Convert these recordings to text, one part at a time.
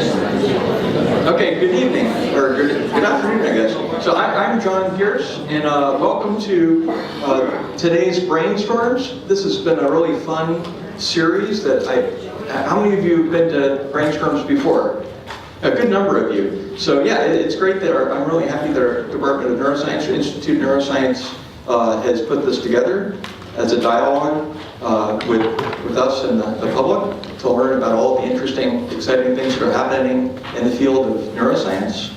Okay, good evening, or good afternoon, I guess. So I'm John Pierce, and welcome to today's Brainstorms. This has been a really fun series that how many of you have been to Brainstorms before? A good number of you. So yeah, it's great that I'm really happy that our Department of Neuroscience, or Institute of Neuroscience, has put this together as a dialogue with us and the public to learn about all the interesting, exciting things that are happening in the field of neuroscience.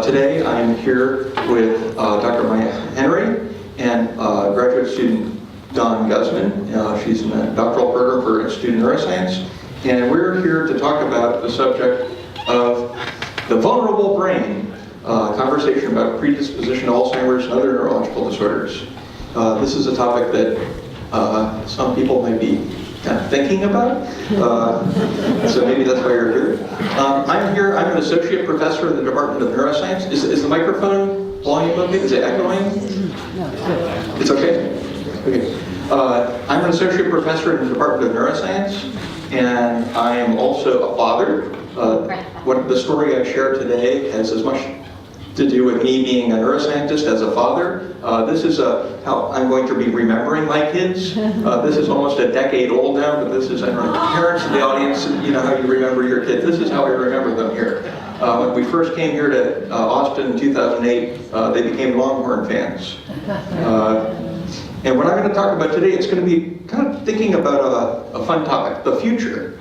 Today I'm here with Dr. Maya Henry and graduate student Dawn Guzman. She's in the doctoral program for Institute of Neuroscience. And we're here to talk about the subject of the vulnerable brain, conversation about predisposition to Alzheimer's and other neurological disorders. This is a topic that some people may be kind of thinking about, so maybe that's why you're here. I'm an associate professor in the Department of Neuroscience. Is the microphone volume okay? Is it echoing? No, it's okay? Okay. I'm an associate professor in the Department of Neuroscience, and I am also a father. What the story I share today has as much to do with me being a neuroscientist as a father. This is how I'm going to be remembering my kids. This is almost a decade old now, but this is, I don't know, parents in the audience, you know how you remember your kids. This is how I remember them here. When we first came here to Austin in 2008, they became Longhorn fans. And what I'm going to talk about today, it's going to be kind of thinking about a fun topic, the future.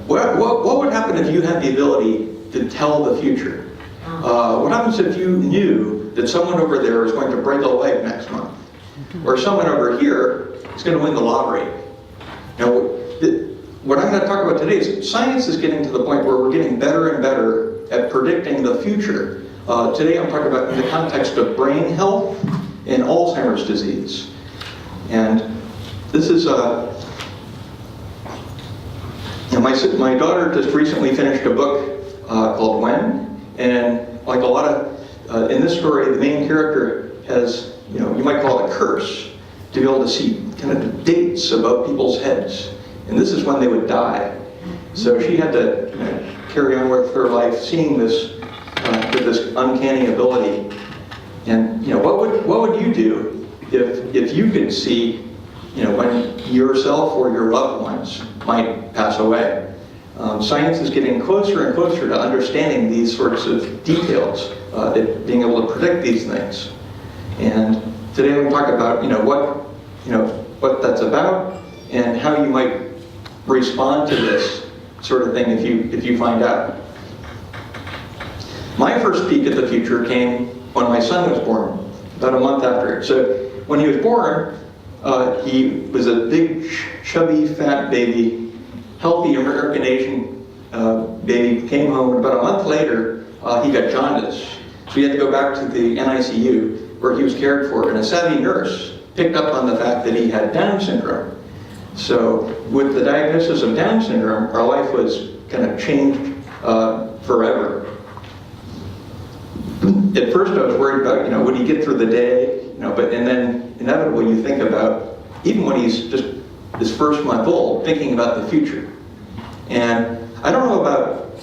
What would happen if you had the ability to tell the future? What happens if you knew that someone over there is going to break a leg next month? Or someone over here is going to win the lottery? Now, what I'm going to talk about today is science is getting to the point where we're getting better and better at predicting the future. Today I'm talking about in the context of brain health and Alzheimer's disease. And this is my daughter just recently finished a book called When, and like a lot of, in this story, the main character has, you might call it a curse, to be able to see kind of dates above people's heads. And this is when they would die. So she had to carry on with her life, seeing this, with this uncanny ability. And what would you do if you could see, when yourself or your loved ones might pass away? Science is getting closer and closer to understanding these sorts of details, being able to predict these things. And today I'm going to talk about what that's about and how you might respond to this sort of thing if you find out. My first peek at the future came when my son was born, about a month after. So when he was born, he was a big, chubby, fat baby, healthy American Asian baby. Came home, and about a month later, he got jaundice. So he had to go back to the NICU where he was cared for, and a savvy nurse picked up on the fact that he had Down syndrome. So with the diagnosis of Down syndrome, our life was kind of changed forever. At first I was worried about, would he get through the day, and then inevitably you think about, even when he's just his first month old, thinking about the future. And I don't know about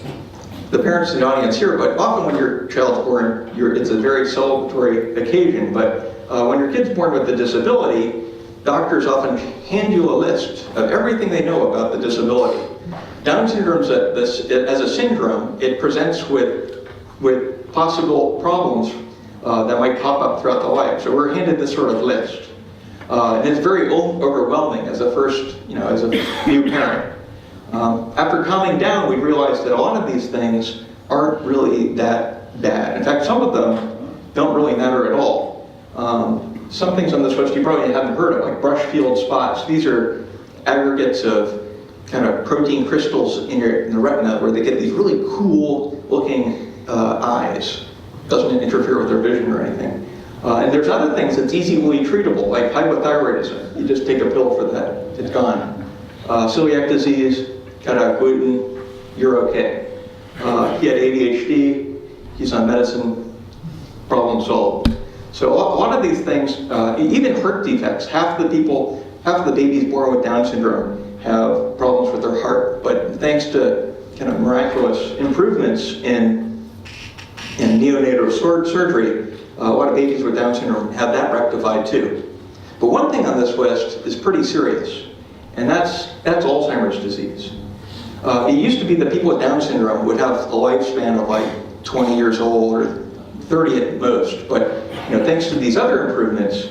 the parents in the audience here, but often when your child's born, it's a very celebratory occasion, but when your kid's born with a disability, doctors often hand you a list of everything they know about the disability. Down syndrome, as a syndrome, it presents with possible problems that might pop up throughout the life. So we're handed this sort of list. And it's very overwhelming as as a new parent. After calming down, we realized that a lot of these things aren't really that bad. In fact, some of them don't really matter at all. Some things on this list you probably haven't heard of, like brush field spots. These are aggregates of kind of protein crystals in the retina where they get these really cool looking eyes. Doesn't interfere with their vision or anything. And there's other things that's easily treatable, like hypothyroidism. You just take a pill for that, it's gone. Celiac disease, cut out gluten, you're okay. He had ADHD, he's on medicine, problem solved. So a lot of these things, even heart defects, half the babies born with Down syndrome have problems with to kind of miraculous improvements in neonatal surgery, a lot of babies with Down syndrome have that rectified too. But one thing on this list is pretty serious, and that's Alzheimer's disease. It used to be that people with Down syndrome would have a lifespan of like 20 years old or 30 at most, but thanks to these other improvements,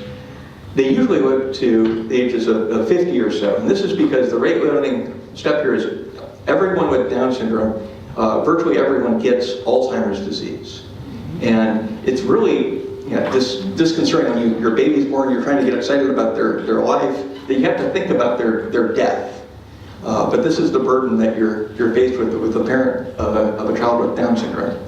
they usually live to the ages of 50 or so. And this is because the rate-limiting step here is everyone with Down syndrome, virtually everyone gets Alzheimer's disease. And it's really disconcerting when your baby's born, you're trying to get excited about their life, that you have to think about their death. But this is the burden that you're faced with a parent of a child with Down syndrome.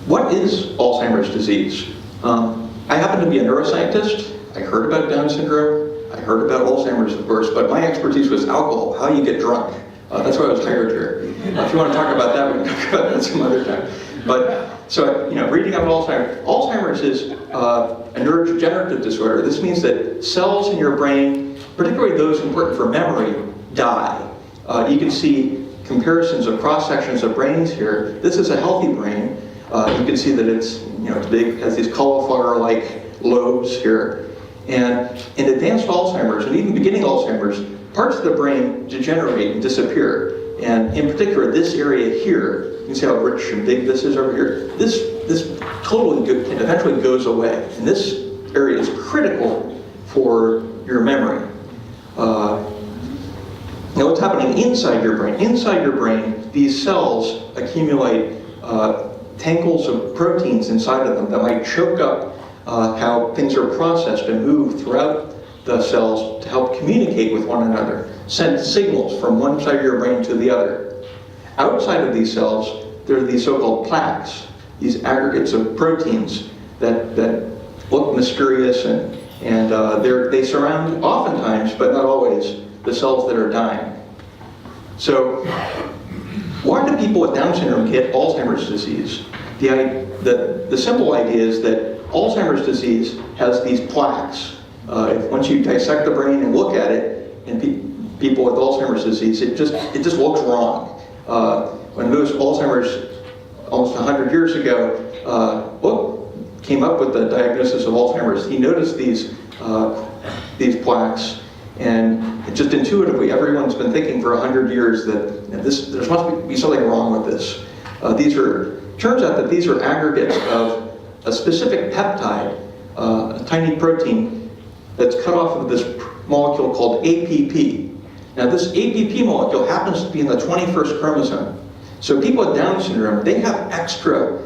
What is Alzheimer's disease? I happen to be a neuroscientist. I heard about Down syndrome. I heard about Alzheimer's, of course, but my expertise was alcohol, how you get drunk. That's why I was hired here. If you want to talk about that, we can talk about that some other time. But, so, reading about Alzheimer's is a neurodegenerative disorder. This means that cells in your brain, particularly those important for memory, die. You can see comparisons of cross-sections of brains here. This is a healthy brain. You can see that it's big, has these cauliflower-like lobes here. And in advanced Alzheimer's, and even beginning Alzheimer's, parts of the brain degenerate and disappear. And in particular, this area here, you can see how rich and big this is over here. This totally eventually goes away. And this area is critical for your memory. Now what's happening inside your brain? Inside your brain, these cells accumulate tangles of proteins inside of them that might choke up how things are processed and move throughout the cells to help communicate with one another, send signals from one side of your brain to the other. Outside of these cells, there are these so-called plaques, these aggregates of proteins that look mysterious and they surround, oftentimes, but not always, the cells that are dying. So, why do people with Down syndrome get Alzheimer's disease? The simple idea is that Alzheimer's disease has these plaques. Once you dissect the brain and look at it, and people with Alzheimer's disease, it just looks wrong. When Lewis Alzheimer's, almost 100 years ago, came up with the diagnosis of Alzheimer's, he noticed these plaques, and just intuitively, everyone's been thinking for 100 years that there must be something wrong with this. Turns out that these are aggregates of a specific peptide, a tiny protein that's cut off of this molecule called APP. Now this APP molecule happens to be in the 21st chromosome. So people with Down syndrome, they have extra,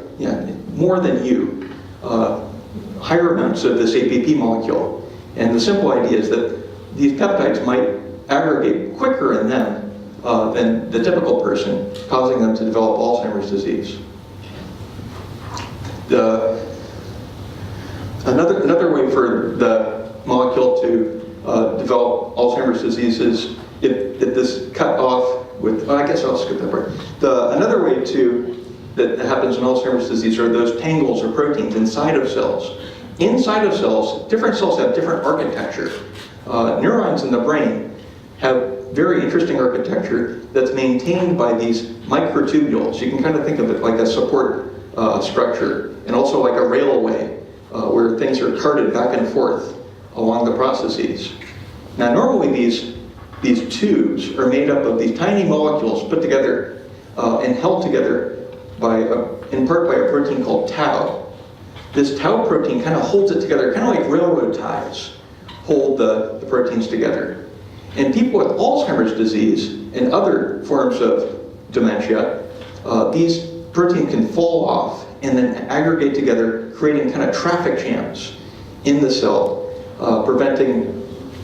more than you, higher amounts of this APP molecule. And the simple idea is that these peptides might aggregate quicker in them than the typical person, causing them to develop Alzheimer's disease. Another way for the molecule to develop Alzheimer's disease is if this cut off with, I guess I'll skip that part. Another way that happens in Alzheimer's disease are those tangles or proteins inside of cells. Inside of cells, different cells have different architecture. Neurons in the brain have very interesting architecture that's maintained by these microtubules. You can kind of think of it like a support structure, and also like a railway where things are carted back and forth along the processes. Now normally these tubes are made up of these tiny molecules put together and held together in part by a protein called tau. This tau protein kind of holds it together, kind of like railroad ties hold the proteins together. In people with Alzheimer's disease and other forms of dementia, these proteins can fall off and then aggregate together, creating kind of traffic jams in the cell, preventing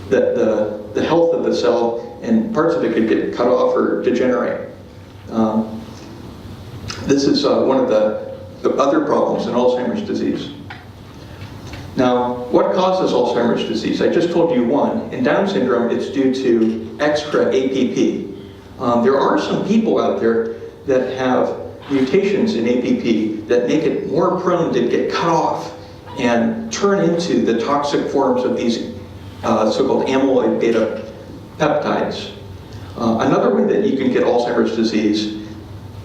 the health of the cell, and parts of it could get cut off or degenerate. This is one of the other problems in Alzheimer's disease. Now, what causes Alzheimer's disease? I just told you one. In Down syndrome, it's due to extra APP. There are some people out there that have mutations in APP that make it more prone to get cut off and turn into the toxic forms of these so-called amyloid beta peptides. Another way that you can get Alzheimer's disease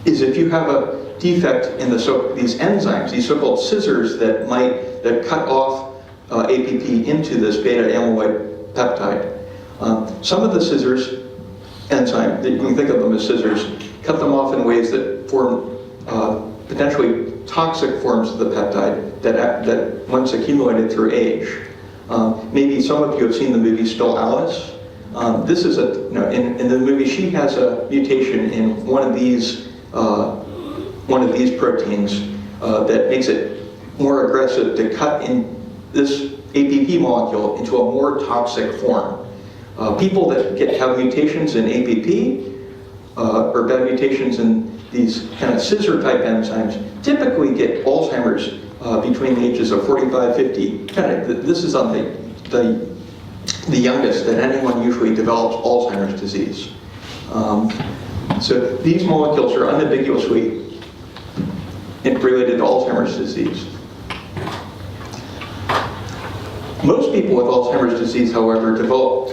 is if you have a defect in these enzymes, these so-called scissors that cut off APP into this beta amyloid peptide. Some of the scissors enzyme, you can think of them as scissors, cut them off in ways that form potentially toxic forms of the peptide that once accumulated through age. Maybe some of you have seen the movie Still Alice. This is in the movie she has a mutation in one of these proteins that makes it more aggressive to cut in this APP molecule into a more toxic form. People that have mutations in APP or bad mutations in these kind of scissor-type enzymes typically get Alzheimer's between the ages of 45, 50. This is on the youngest that anyone usually develops Alzheimer's disease. So these molecules are unambiguously related to Alzheimer's disease. Most people with Alzheimer's disease, however, develop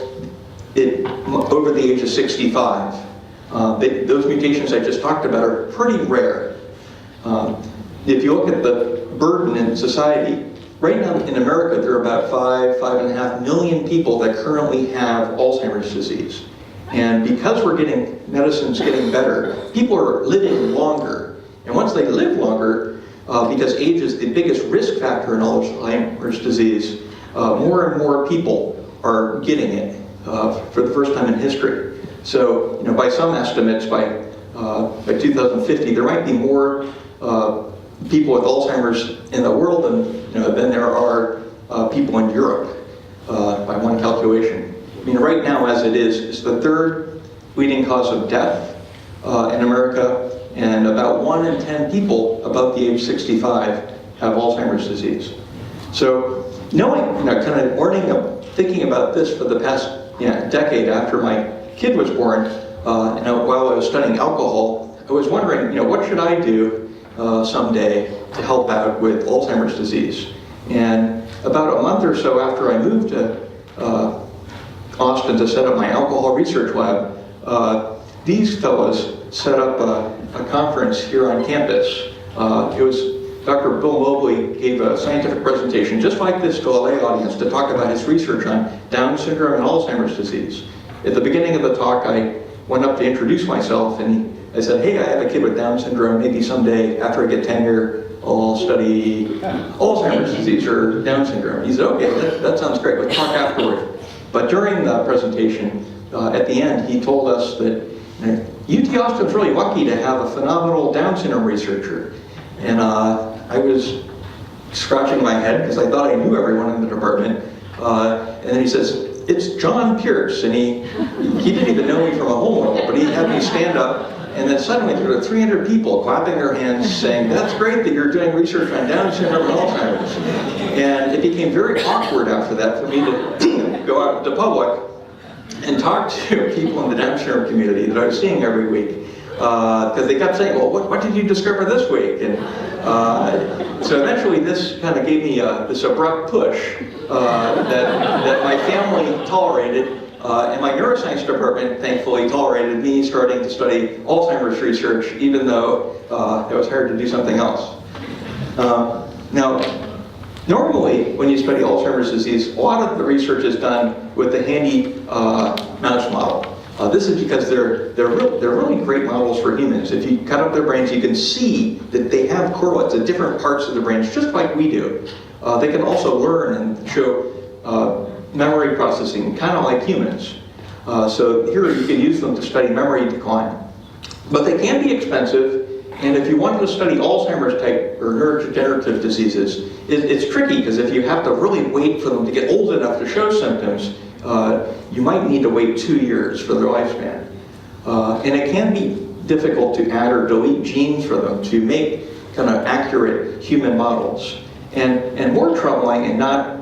it over the age of 65. Those mutations I just talked about are pretty rare. If you look at the burden in society, right now in America there are about 5.5 million people that currently have Alzheimer's disease. And because medicine's getting better, people are living longer. And once they live longer, because age is the biggest risk factor in Alzheimer's disease, more and more people are getting it for the first time in history. So, by some estimates, by 2050, there might be more people with Alzheimer's in the world than there are people in Europe, by one calculation. Right now, as it is, it's the third leading cause of death in America, and about 1 in 10 people above the age 65 have Alzheimer's disease. So, thinking about this for the past decade after my kid was born, while I was studying alcohol, I was wondering, what should I do someday to help out with Alzheimer's disease? And about a month or so after I moved to Austin to set up my alcohol research lab, these fellows set up a conference here on campus. It was Dr. Bill Mobley gave a scientific presentation just like this to a lay audience to talk about his research on Down syndrome and Alzheimer's disease. At the beginning of the talk, I went up to introduce myself and I said, hey, I have a kid with Down syndrome. Maybe someday after I get tenure, I'll study Alzheimer's disease or Down syndrome. He said, okay, that sounds great. Let's talk afterward. But during the presentation, at the end, he told us that UT Austin's really lucky to have a phenomenal Down syndrome researcher. And I was scratching my head because I thought I knew everyone in the department. And then he says, it's John Pierce. And he didn't even know me from a hole in the wall, but he had me stand up. And then suddenly there were 300 people clapping their hands saying, that's great that you're doing research on Down syndrome and Alzheimer's. And it became very awkward after that for me to go out to public and talk to people in the Down syndrome community that I was seeing every week. Because they kept saying, well, what did you discover this week? And so eventually this kind of gave me this abrupt push that my family tolerated. And my neuroscience department, thankfully, tolerated me starting to study Alzheimer's research, even though it was hard to do something else. Now, normally, when you study Alzheimer's disease, a lot of the research is done with the handy mouse model. This is because they're really great models for humans. If you cut up their brains, you can see that they have correlates at different parts of the brains, just like we do. They can also learn and show memory processing, kind of like humans. So here you can use them to study memory decline. But they can be expensive, and if you want to study Alzheimer's type or neurodegenerative diseases, it's tricky because if you have to really wait for them to get old enough to show symptoms, you might need to wait 2 years for their lifespan. And it can be difficult to add or delete genes for them to make kind of accurate human models. And more troubling and not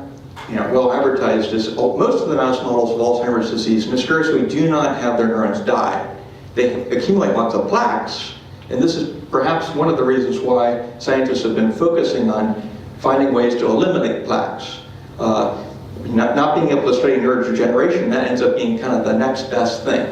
well advertised is most of the mouse models of Alzheimer's disease mysteriously do not have their neurons die. They accumulate lots of plaques, and this is perhaps one of the reasons why scientists have been focusing on finding ways to eliminate plaques. Not being able to study neurodegeneration, that ends up being kind of the next best thing.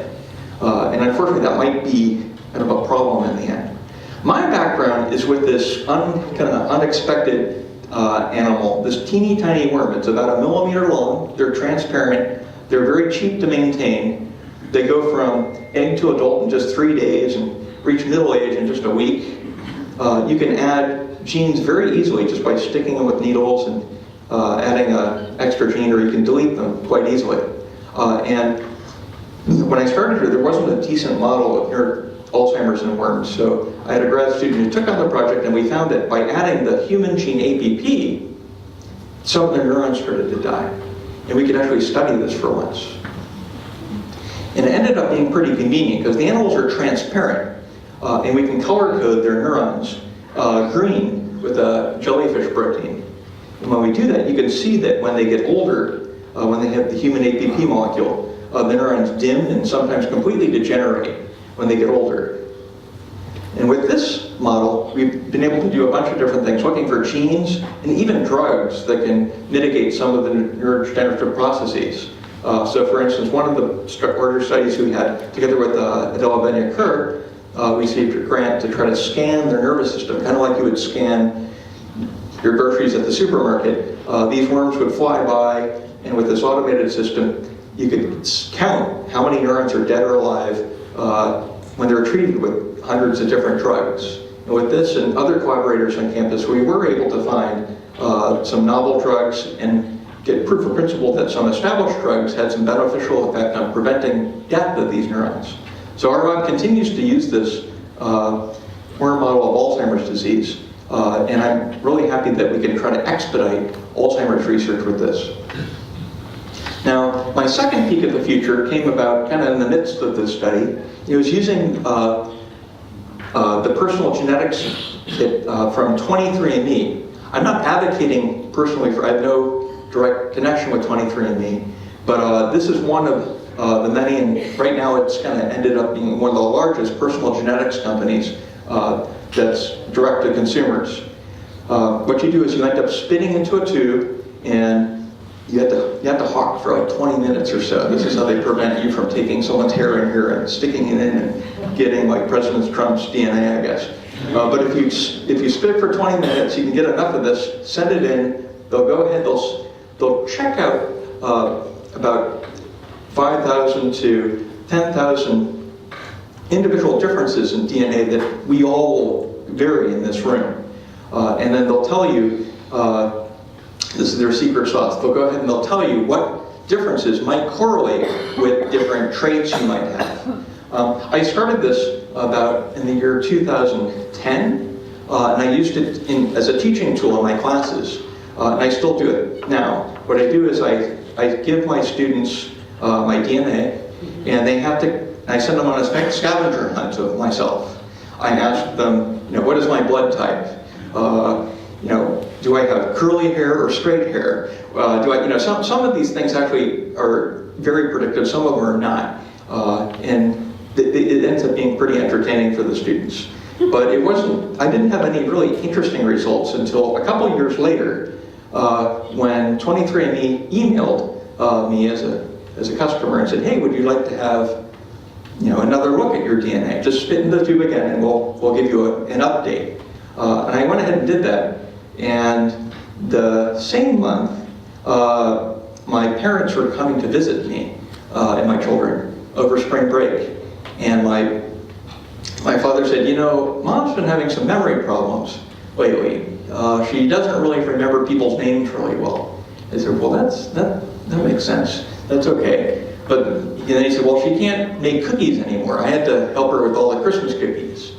And unfortunately, that might be kind of a problem in the end. My background is with this kind of unexpected animal, this teeny tiny worm. It's about 1 millimeter long. They're transparent. They're very cheap to maintain. They go from egg to adult in just 3 days and reach middle age in just a week. You can add genes very easily just by sticking them with needles and adding an extra gene, or you can delete them quite easily. And when I started here, there wasn't a decent model of Alzheimer's in worms, so I had a grad student who took on the project, and we found that by adding the human gene APP, some of the neurons started to die. And we could actually study this for once. And it ended up being pretty convenient, because the animals are transparent, and we can color code their neurons green with a jellyfish protein. And when we do that, you can see that when they get older, when they have the human APP molecule, the neurons dim and sometimes completely degenerate when they get older. And with this model, we've been able to do a bunch of different things, looking for genes and even drugs that can mitigate some of the neurodegenerative processes. So for instance, one of the larger studies we had together with Adela Benya-Kerr, we received a grant to try to scan their nervous system, kind of like you would scan your groceries at the supermarket. These worms would fly by, and with this automated system, you could count how many neurons are dead or alive when they're treated with hundreds of different drugs. And with this and other collaborators on campus, we were able to find some novel drugs and get proof of principle that some established drugs had some beneficial effect on preventing death of these neurons. So our lab continues to use this worm model of Alzheimer's disease, and I'm really happy that we can try to expedite Alzheimer's research with this. Now, my second peek at the future came about kind of in the midst of this study. It was using the personal genetics from 23andMe. I'm not advocating personally for, I have no direct connection with 23andMe, but this is one of the many, and right now it's kind of ended up being one of the largest personal genetics companies that's direct to consumers. What you do is you end up spitting into a tube, and you have to hawk for like 20 minutes or so. This is how they prevent you from taking someone's hair in here and sticking it in and getting like President Trump's DNA, I guess. But if you spit for 20 minutes, you can get enough of this, send it in, they'll go ahead, they'll check out about 5,000 to 10,000 individual differences in DNA that we all vary in this room. And then they'll tell you, this is their secret sauce, they'll go ahead and they'll tell you what differences might correlate with different traits you might have. I started this about in the year 2010, and I used it as a teaching tool in my classes, and I still do it now. What I do is I give my students my DNA, and I send them on a scavenger hunt of myself. I ask them, what is my blood type? Do I have curly hair or straight hair? Some of these things actually are very predictive, some of them are not. And it ends up being pretty entertaining for the students. But I didn't have any really interesting results until a couple years later, when 23andMe emailed me as a customer and said, hey, would you like to have another look at your DNA? Just spit in the tube again and we'll give you an update. And I went ahead and did that. And the same month, my parents were coming to visit me and my children over spring break. And my father said, Mom's been having some memory problems lately. She doesn't really remember people's names really well. I said, well, that makes sense. That's okay. But then he said, well, she can't make cookies anymore. I had to help her with all the Christmas cookies.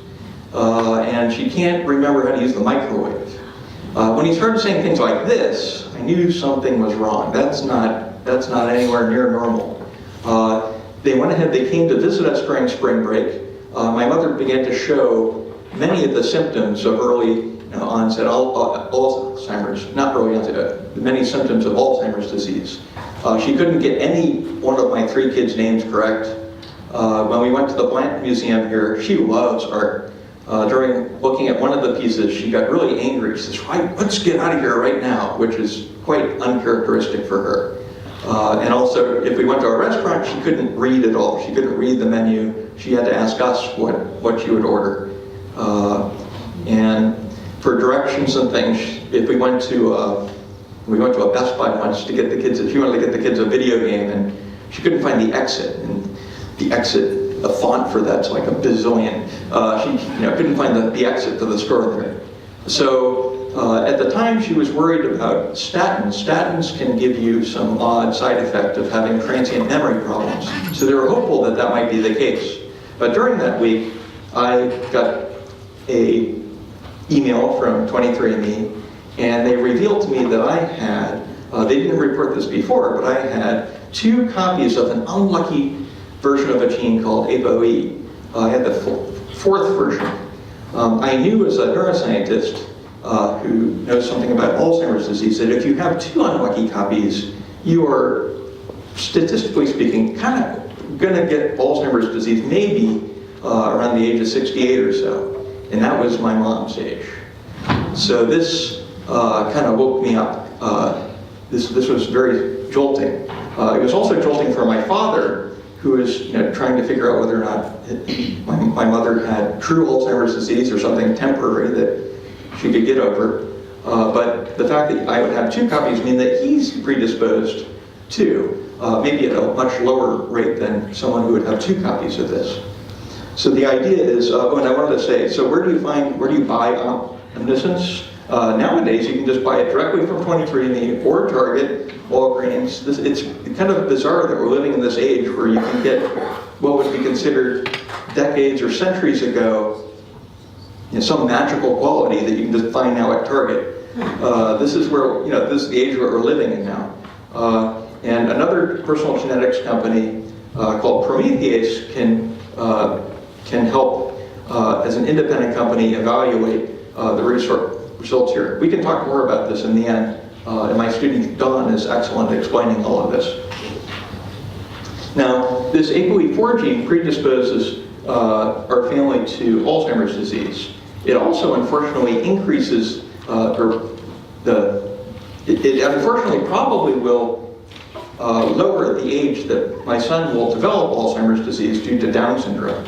And she can't remember how to use the microwave. When he started saying things like this, I knew something was wrong. That's not anywhere near normal. They went ahead, they came to visit us during spring break. My mother began to show many of the symptoms of early onset Alzheimer's, not early onset, many symptoms of Alzheimer's disease. She couldn't get any one of my 3 kids' names correct. When we went to the Blanton Museum here, she loves art. During looking at one of the pieces, she got really angry. She says, let's get out of here right now, which is quite uncharacteristic for her. And also, if we went to a restaurant, she couldn't read at all. She couldn't read the menu. She had to ask us what she would order. And for directions and things, if we went to a Best Buy once to get the kids, she wanted to get the kids a video game, and she couldn't find the exit. And the exit, the font for that's like a bazillion. She couldn't find the exit to the store there. So at the time, she was worried about statins. Statins can give you some odd side effect of having transient memory problems. So they were hopeful that that might be the case. But during that week, I got a email from 23andMe, and they revealed to me that I had, they didn't report this before, but I had 2 copies of an unlucky version of a gene called ApoE. I had the 4th version. I knew as a neuroscientist who knows something about Alzheimer's disease that if you have 2 unlucky copies, you are, statistically speaking, kind of going to get Alzheimer's disease maybe around the age of 68 or so. And that was my mom's age. So this kind of woke me up. This was very jolting. It was also jolting for my father, who was trying to figure out whether or not my mother had true Alzheimer's disease or something temporary that she could get over. But the fact that I would have 2 copies mean that he's predisposed too, maybe at a much lower rate than someone who would have 2 copies of this. So the idea is, and I wanted to say, so where do you buy omniscience? Nowadays, you can just buy it directly from 23andMe or Target, Walgreens. It's kind of bizarre that we're living in this age where you can get what would be considered decades or centuries ago, some magical quality that you can just find now at Target. This is where, this is the age where we're living in now. And another personal genetics company called Prometheus can help, as an independent company, evaluate the results here. We can talk more about this in the end, and my student Dawn is excellent at explaining all of this. Now, this ApoE4 gene predisposes our family to Alzheimer's disease. It also unfortunately increases, it unfortunately probably will lower the age that my son will develop Alzheimer's disease due to Down syndrome.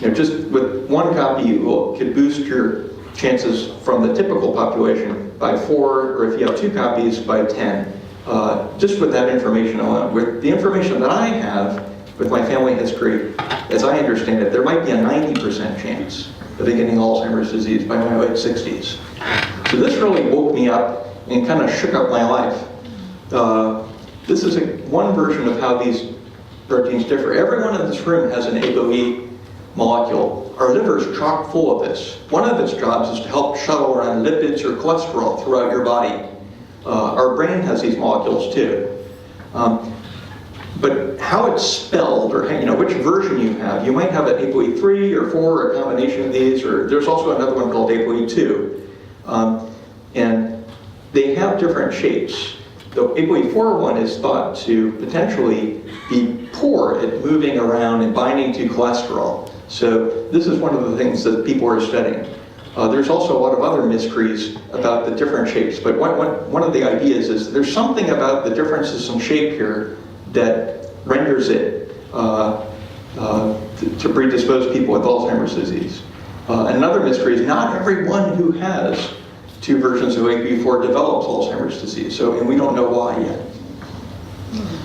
Just with 1 copy, could boost your chances from the typical population by 4, or if you have 2 copies, by 10. Just with that information alone. With the information that I have, with my family history, as I understand it, there might be a 90% chance of getting Alzheimer's disease by my late 60s. So this really woke me up and kind of shook up my life. This is one version of how these proteins differ. Everyone in this room has an ApoE molecule. Our liver is chock full of this. One of its jobs is to help shuttle around lipids or cholesterol throughout your body. Our brain has these molecules too. But how it's spelled, or which version you might have an ApoE3 or 4, or a combination of these, or there's also another one called ApoE2. And they have different shapes. The ApoE4 one is thought to potentially be poor at moving around and binding to cholesterol. So this is one of the things that people are studying. There's also a lot of other mysteries about the different shapes, but one of the ideas is there's something about the differences in shape here that renders it to predispose people with Alzheimer's disease. Another mystery is not everyone who has 2 versions of ApoE4 develops Alzheimer's disease, and we don't know why yet.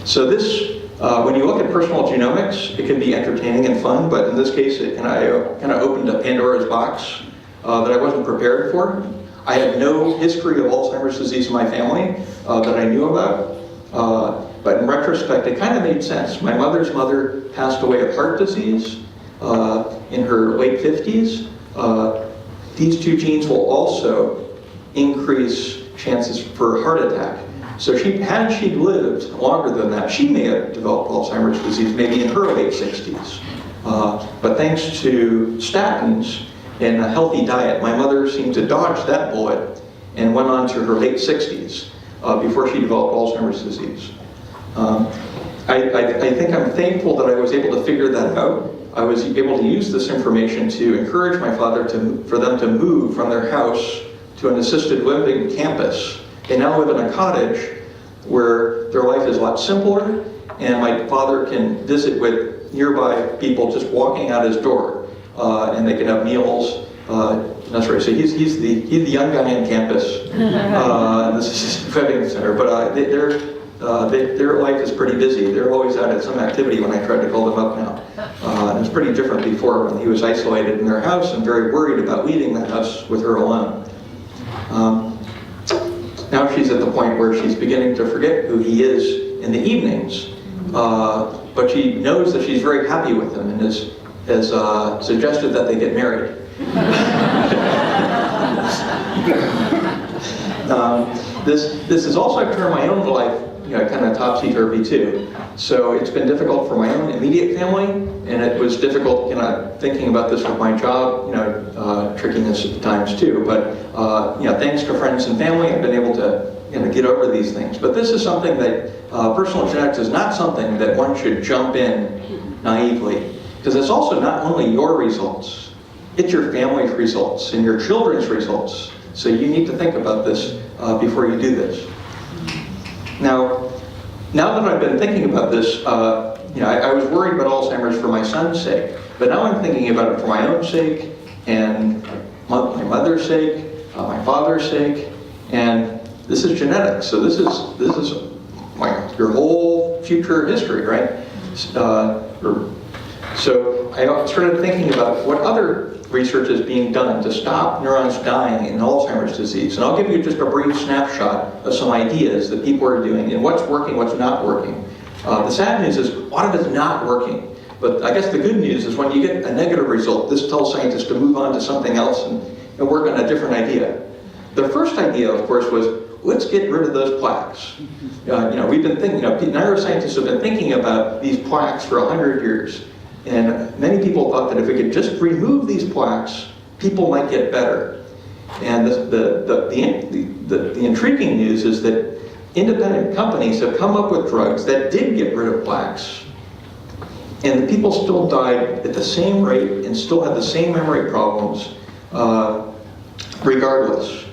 So this, when you look at personal genomics, it can be entertaining and fun, but in this case, it kind of opened a Pandora's box that I wasn't prepared for. I had no history of Alzheimer's disease in my family that I knew about, but in retrospect, it kind of made sense. My mother's mother passed away of heart disease in her late 50s. These 2 genes will also increase chances for heart attack. So had she lived longer than that, she may have developed Alzheimer's disease, maybe in her late 60s. But thanks to statins and a healthy diet, my mother seemed to dodge that bullet and went on to her late 60s before she developed Alzheimer's disease. I think I'm thankful that I was able to figure that out. I was able to use this information to encourage my father for them to move from their house to an assisted living campus. They now live in a cottage where their life is a lot simpler, and my father can visit with nearby people just walking out his door, and they can have meals. That's right. So he's the young guy on campus. This is his wedding center, but their life is pretty busy. They're always out at some activity when I try to call them up now. And it's pretty different before when he was isolated in their house and very worried about leaving the house with her alone. Now she's at the point where she's beginning to forget who he is in the evenings, but she knows that she's very happy with him and has suggested that they get married. This has also turned my own life kind of topsy-turvy too. So it's been difficult for my own immediate family, and it was difficult thinking about this with my job, trickiness at times too. But thanks to friends and family, I've been able to get over these things. But this is something that personal genetics is not something that one should jump in naively, because it's also not only your results, it's your family's results and your children's results. So you need to think about this before you do this. Now that I've been thinking about this, I was worried about Alzheimer's for my son's sake, but now I'm thinking about it for my own sake, and my mother's sake, my father's sake, and this is genetics. So this is your whole future history, right? So I started thinking about what other research is being done to stop neurons dying in Alzheimer's disease. And I'll give you just a brief snapshot of some ideas that people are doing and what's working, what's not working. The sad news is a lot of it's not working. But I guess the good news is when you get a negative result, this tells scientists to move on to something else and work on a different idea. The first idea, of course, was let's get rid of those plaques. We've been thinking, neuroscientists have been thinking about these plaques for 100 years. And many people thought that if we could just remove these plaques, people might get better. And the intriguing news is that independent companies have come up with drugs that did get rid of plaques. And the people still died at the same rate and still had the same memory problems regardless.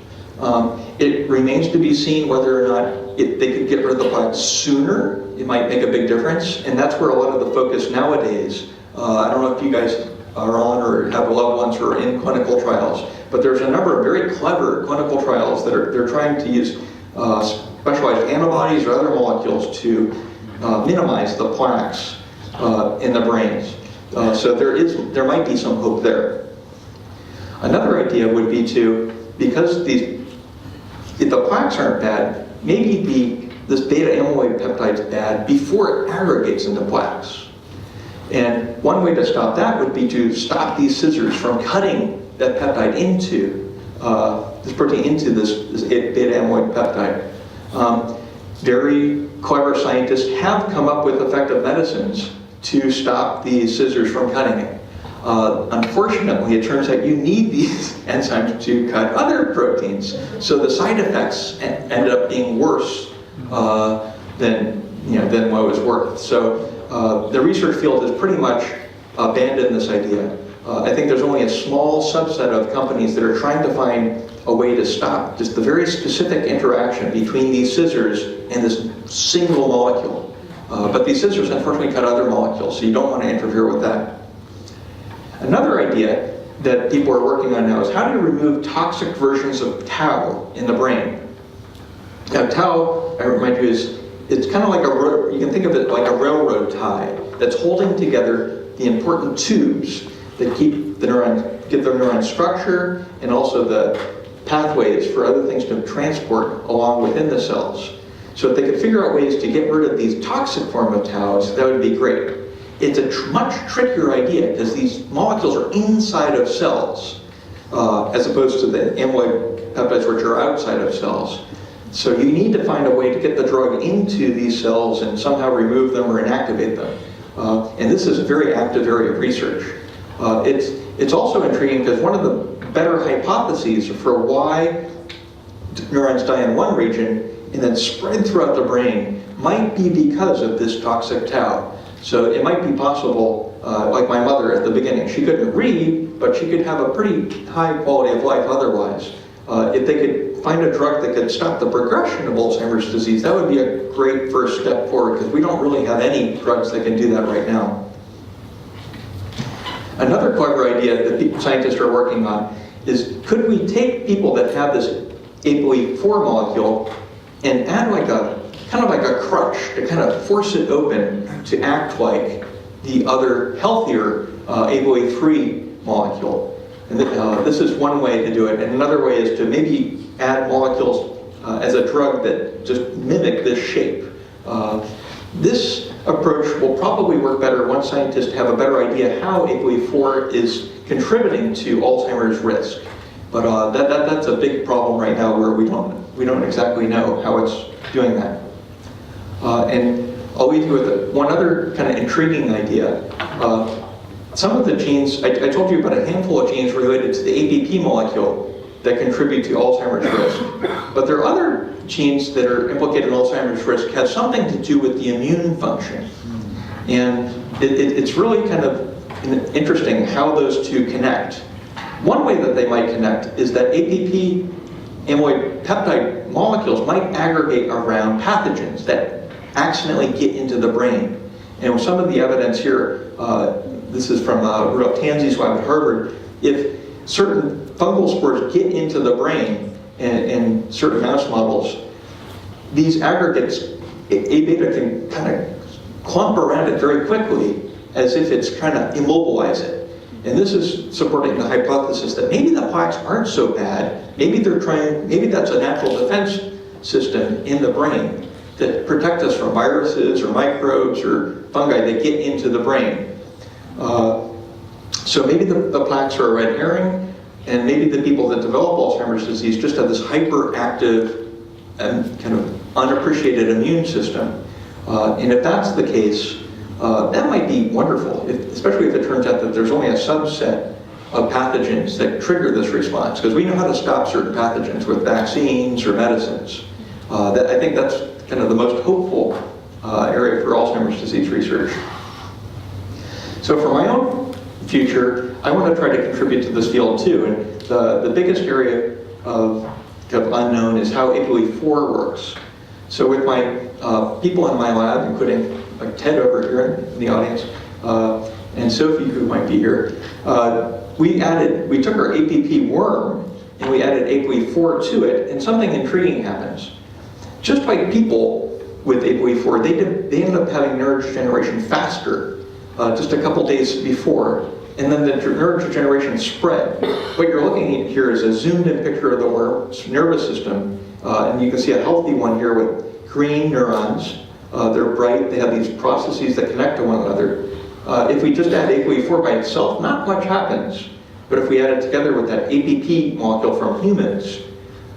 It remains to be seen whether or not they could get rid of the plaques sooner. It might make a big difference. And that's where a lot of the focus nowadays. I don't know if you guys are on or have loved ones who are in clinical trials, but there's a number of very clever clinical trials that they're trying to use specialized antibodies or other molecules to minimize the plaques in the brains. So there might be some hope there. Another idea would be because if the plaques aren't bad, maybe this beta amyloid peptide's bad before it aggregates into plaques. And one way to stop that would be to stop these scissors from cutting that peptide into this protein into this beta amyloid peptide. Very clever scientists have come up with effective medicines to stop these scissors from cutting it. Unfortunately, it turns out you need these enzymes to cut other proteins, so the side effects ended up being worse than what it was worth. So the research field has pretty much abandoned this idea. I think there's only a small subset of companies that are trying to find a way to stop just the very specific interaction between these scissors and this single molecule. But these scissors unfortunately cut other molecules, so you don't want to interfere with that. Another idea that people are working on now is how to remove toxic versions of tau in the brain. Now tau, I remind you, it's kind of like you can think of it like a railroad tie that's holding together the important tubes that give the neuron structure and also the pathways for other things to transport along within the cells. So if they could figure out ways to get rid of these toxic form of taus, that would be great. It's a much trickier idea because these molecules are inside of cells as opposed to the amyloid peptides which are outside of cells. So you need to find a way to get the drug into these cells and somehow remove them or inactivate them. And this is a very active area of research. It's also intriguing because one of the better hypotheses for why neurons die in one region and then spread throughout the brain might be because of this toxic tau. So it might be possible, like my mother at the beginning, she couldn't read, but she could have a pretty high quality of life otherwise. if they could find a drug that could stop the progression of Alzheimer's disease, that would be a great first step forward, because we don't really have any drugs that can do that right now. Another clever idea that scientists are working on is, could we take people that have this ApoE4 molecule and add like kind of like a crutch to kind of force it open to act like the other healthier ApoE3 molecule. And this is one way to do it. And another way is to maybe add molecules as a drug that just mimic this shape. This approach will probably work better once scientists have a better idea how ApoE4 is contributing to Alzheimer's risk. But that's a big problem right now, where we don't exactly know how it's doing that. And I'll leave you with one other kind of intriguing idea. Some of the genes, I told you about a handful of genes related to the APP molecule that contribute to Alzheimer's risk. But there are other genes that are implicated in Alzheimer's risk have something to do with the immune function. And it's really kind of interesting how those two connect. One way that they might connect is that APP amyloid peptide molecules might aggregate around pathogens that accidentally get into the brain. And with some of the evidence here, this is from Rudolf Tanzi's lab at Harvard, if certain fungal spores get into the brain in certain mouse models, these aggregates, A-beta can kind of clump around it very quickly as if it's trying to immobilize it. And this is supporting the hypothesis that maybe the plaques aren't so bad, maybe that's a natural defense system in the brain that protect us from viruses or microbes or fungi that get into the brain. So maybe the plaques are a red herring, and maybe the people that develop Alzheimer's disease just have this hyperactive and kind of unappreciated immune system. And if that's the case, that might be wonderful, especially if it turns out that there's only a subset of pathogens that trigger this response, because we know how to stop certain pathogens with vaccines or medicines. I think that's kind of the most hopeful area for Alzheimer's disease research. So for my own future, I want to try to contribute to this field too. And the biggest area of unknown is how ApoE4 works. So with my people in my lab, including like Ted over here in the audience, and Sophie, who might be here, we took our APP worm and we added ApoE4 to it, and something intriguing happens. Just like people with ApoE4, they ended up having neurodegeneration faster, just a couple days before, and then the neurodegeneration spread. What you're looking at here is a zoomed-in picture of the worm's nervous system, and you can see a healthy one here with green neurons. They're bright, they have these processes that connect to one another. If we just add ApoE4 by itself, not much happens. But if we add it together with that APP molecule from humans,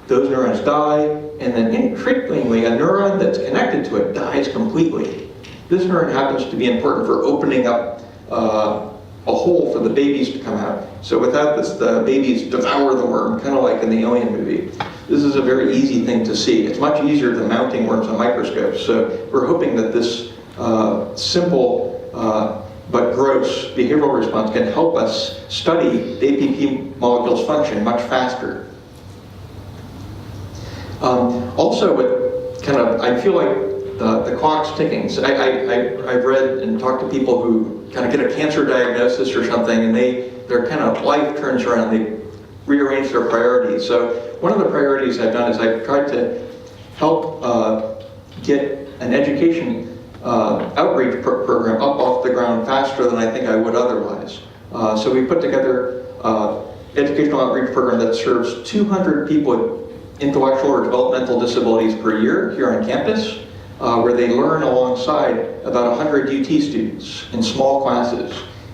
those neurons die, and then intriguingly, a neuron that's connected to it dies completely. This neuron happens to be important for opening up a hole for the babies to come out. So without this, the babies devour the worm, kind of like in the Alien movie. This is a very easy thing to see. It's much easier than mounting worms on microscopes. So we're hoping that this simple but gross behavioral response can help us study the APP molecule's function much faster. Also, with I feel like the clock's ticking. So I've read and talked to people who kind of get a cancer diagnosis or something, and their kind of life turns around. They rearrange their priorities. So one of the priorities I've done is I've tried to help get an education outreach program up off the ground faster than I think I would otherwise. So we put together educational outreach program that serves 200 people with intellectual or developmental disabilities per year here on campus, where they learn alongside about 100 UT students in small classes.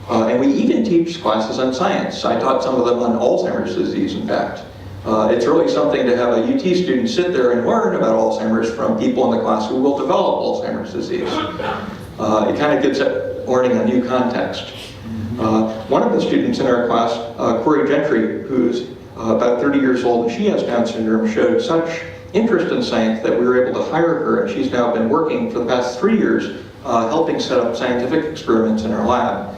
And we even teach classes on science. I taught some of them on Alzheimer's disease, in fact. It's really something to have a UT student sit there and learn about Alzheimer's from people in the class who will develop Alzheimer's disease. It kind of gives learning a new context. One of the students in our class, Corey Gentry, who's about 30 years old, and she has Down syndrome, showed such interest in science that we were able to hire her, and she's now been working for the past 3 years helping set up scientific experiments in our lab.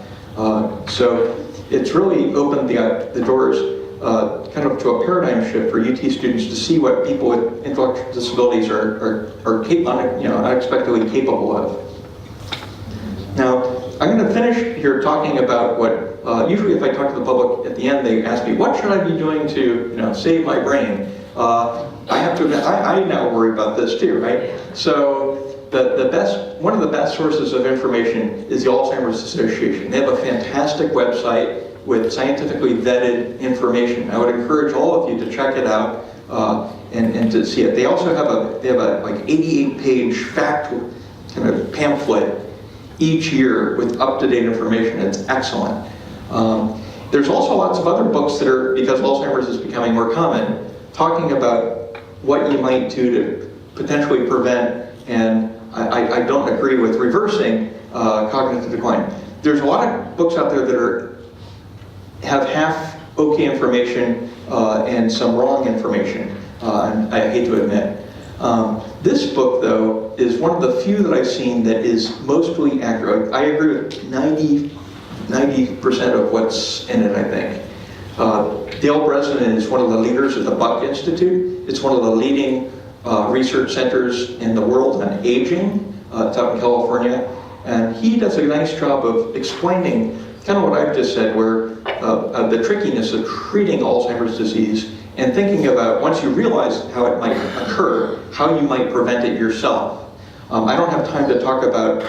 So it's really opened the doors. kind of to a paradigm shift for UT students to see what people with intellectual disabilities are unexpectedly capable of. Now, I'm going to finish here talking about what, usually if I talk to the public at the end, they ask me, what should I be doing to, save my brain? I have to admit, I now worry about this too, right? So, one of the best sources of information is the Alzheimer's Association. They have a fantastic website with scientifically vetted information. I would encourage all of you to check it out and to see it. They also have a like 88-page fact kind of pamphlet each year with up-to-date information. It's excellent. There's also lots of other books that are, because Alzheimer's is becoming more common, talking about what you might do to potentially prevent, and I don't agree with reversing cognitive decline. There's a lot of books out there that have half okay information and some wrong information, and I hate to admit. This book, though, is one of the few that I've seen that is mostly accurate. I agree with 90% of what's in it, I think. Dale Bresnan is one of the leaders of the Buck Institute. It's one of the leading research centers in the world on aging. It's out in California. And he does a nice job of explaining kind of what I've just said, where the trickiness of treating Alzheimer's disease and thinking about, once you realize how it might occur, how you might prevent it yourself. I don't have time to talk about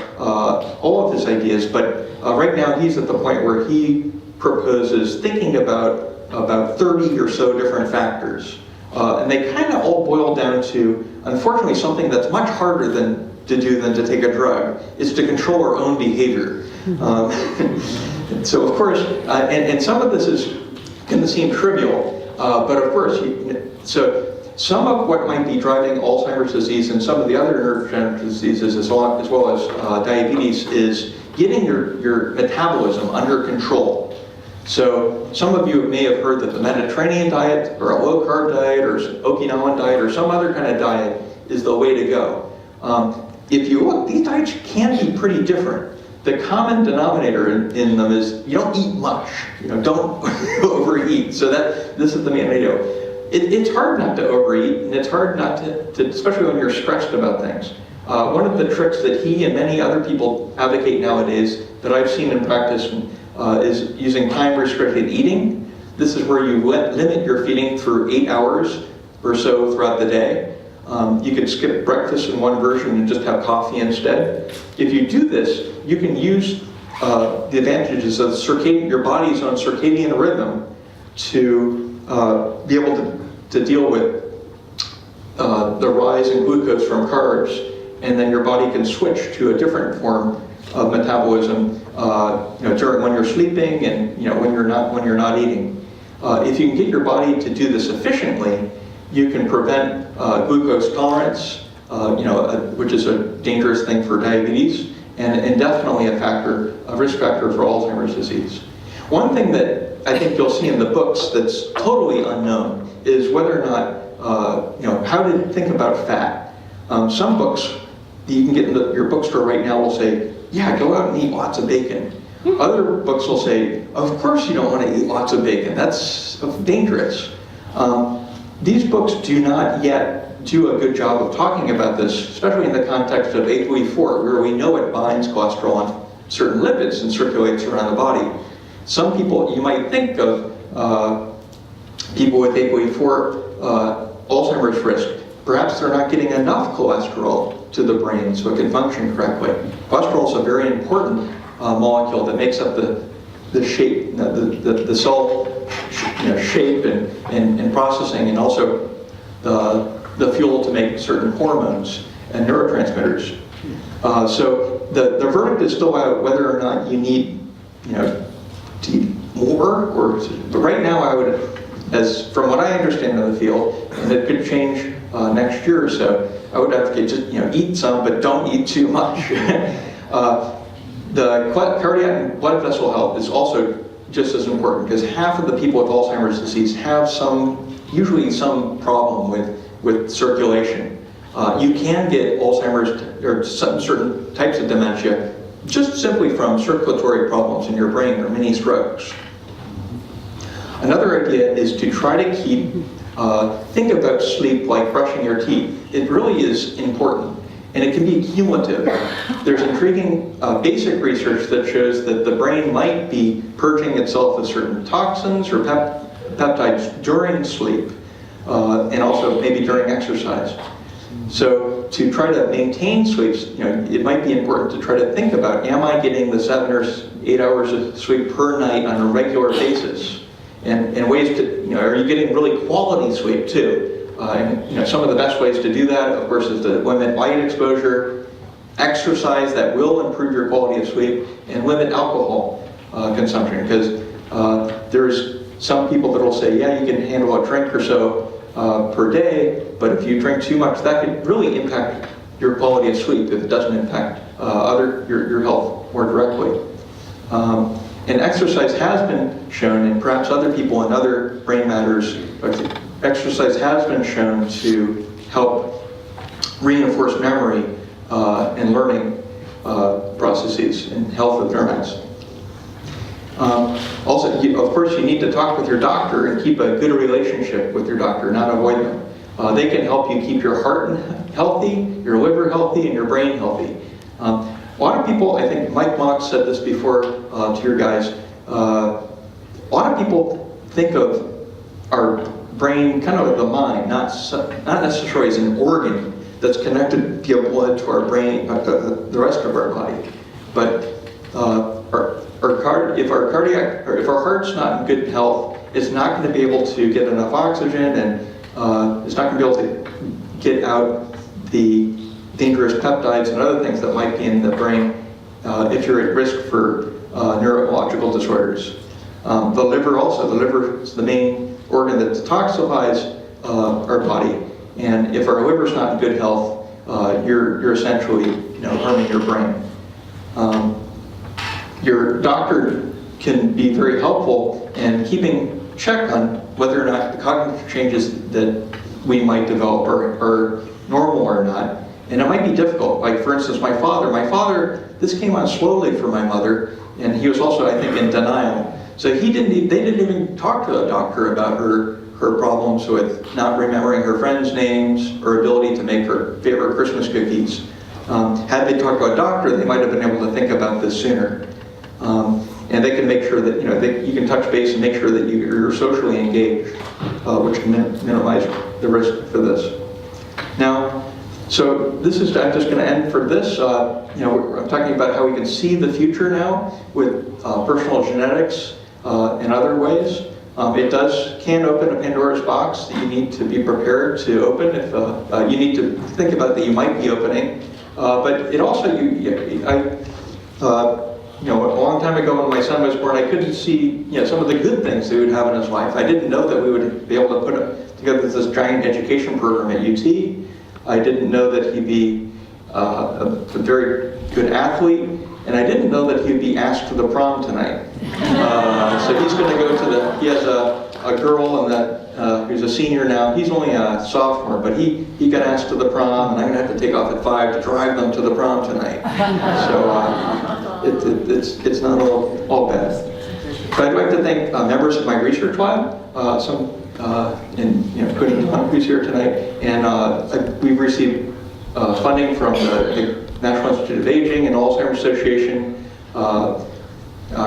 all of his ideas, but right now he's at the point where he proposes thinking about 30 or so different factors. And they kind of all boil down to, unfortunately, something that's much harder to do than to take a drug, is to control our own behavior. So of course, and some of this is going to seem trivial, but of course, so some of what might be driving Alzheimer's disease and some of the other neurodegenerative diseases, as well as diabetes, is getting your metabolism under control. So some of you may have heard that the Mediterranean diet, or a low-carb diet, or Okinawan diet, or some other kind of diet is the way to go. If you look, these diets can be pretty different. The common denominator in them is you don't eat much. Don't overeat. So this is the main idea. It's hard not to overeat, and it's hard not to, especially when you're stressed about things. One of the tricks that he and many other people advocate nowadays that I've seen in practice is using time-restricted eating. This is where you limit your feeding for 8 hours or so throughout the day. You could skip breakfast in one version and just have coffee instead. If you do this, you can use the advantages of your body's own circadian rhythm to be able to deal with the rise in glucose from carbs, and then your body can switch to a different form of metabolism during when you're sleeping and when you're not eating. If you can get your body to do this efficiently, you can prevent glucose tolerance, which is a dangerous thing for diabetes, and definitely a risk factor for Alzheimer's disease. One thing that I think you'll see in the books that's totally unknown is whether or not, how to think about fat. Some books that you can get in your bookstore right now will say, yeah, go out and eat lots of bacon. Other books will say, of course you don't want to eat lots of bacon. That's dangerous. These books do not yet do a good job of talking about this, especially in the context of ApoE4, where we know it binds cholesterol and certain lipids and circulates around the body. Some people, you might think of people with ApoE4 Alzheimer's risk. Perhaps they're not getting enough cholesterol to the brain so it can function correctly. Cholesterol is a very important molecule that makes up the shape, the cell shape and processing, and also the fuel to make certain hormones and neurotransmitters. So the verdict is still out whether or not you need to eat more, but right now I would, from what I understand of the field, and it could change next year or so, I would advocate just eat some, but don't eat too much. The cardiac and blood vessel health is also just as important, because half of the people with Alzheimer's disease have usually some problem with circulation. You can get Alzheimer's or certain types of dementia just simply from circulatory problems in your brain or mini strokes. Another idea is to try to think about sleep like brushing your teeth. It really is important, and it can be cumulative. There's intriguing basic research that shows that the brain might be purging itself of certain toxins or peptides during sleep, and also maybe during exercise. So to try to maintain sleep, it might be important to try to think about, am I getting the 7 or 8 hours of sleep per night on a regular basis? And ways to, are you getting really quality sleep too? And some of the best ways to do that, of course, is to limit light exposure, exercise that will improve your quality of sleep, and limit alcohol consumption. Because there's some people that will say, yeah, you can handle a drink or so per day, but if you drink too much, that could really impact your quality of sleep if it doesn't impact your health more directly. And exercise has been shown, and perhaps other people in other brain matters, exercise has been shown to help reinforce memory and learning processes and health of neurons. Also, of course, you need to talk with your doctor and keep a good relationship with your doctor, not avoid them. They can help you keep your heart healthy, your liver healthy, and your brain healthy. A lot of people, I think Mike Mock said this before to your guys, a lot of people think of our brain kind of like the mind, not necessarily as an organ that's connected via blood to our brain, the rest of our body. But if our heart's not in good health, it's not going to be able to get enough oxygen, and it's not going to be able to get out the dangerous peptides and other things that might be in the brain if you're at risk for neurological disorders. The liver is the main organ that detoxifies our body, and if our liver's not in good health, you're essentially harming your brain. Your doctor can be very helpful in keeping check on whether or not the cognitive changes that we might develop are normal or not. And it might be difficult. Like, for instance, my father, this came on slowly for my mother, and he was also, I think, in denial. So they didn't even talk to a doctor about her problems with not remembering her friends' names or ability to make her favorite Christmas cookies. Had they talked to a doctor, they might have been able to think about this sooner. And they can make sure that, you can touch base and make sure that you're socially engaged, which can minimize the risk for this. Now, so I'm just going to end for this. I'm talking about how we can see the future now with personal genetics and other ways. It can open a Pandora's box that you need to be prepared to open. If you need to think about that you might be opening, but it also a long time ago when my son was born, I couldn't see some of the good things that he would have in his life. I didn't know that we would be able to put together this giant education program at UT. I didn't know that he'd be a very good athlete, and I didn't know that he'd be asked to the prom tonight. So he's going to go to he has a girl who's a senior now. He's only a sophomore, but he got asked to the prom, and I'm going to have to take off at 5 to drive them to the prom tonight. So it's not all bad. But I'd like to thank members of my research lab, including Tom, who's here tonight, and we've received funding from the National Institute of Aging and Alzheimer's Association,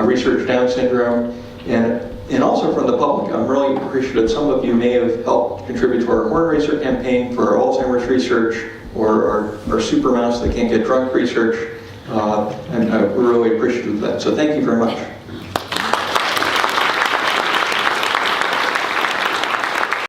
Research Down Syndrome, and also from the public. I'm really appreciative. Some of you may have helped contribute to our Horn Racer campaign for our Alzheimer's research, or our Super Mouse That Can't Get Drunk research, and we're really appreciative of that. So thank you very much.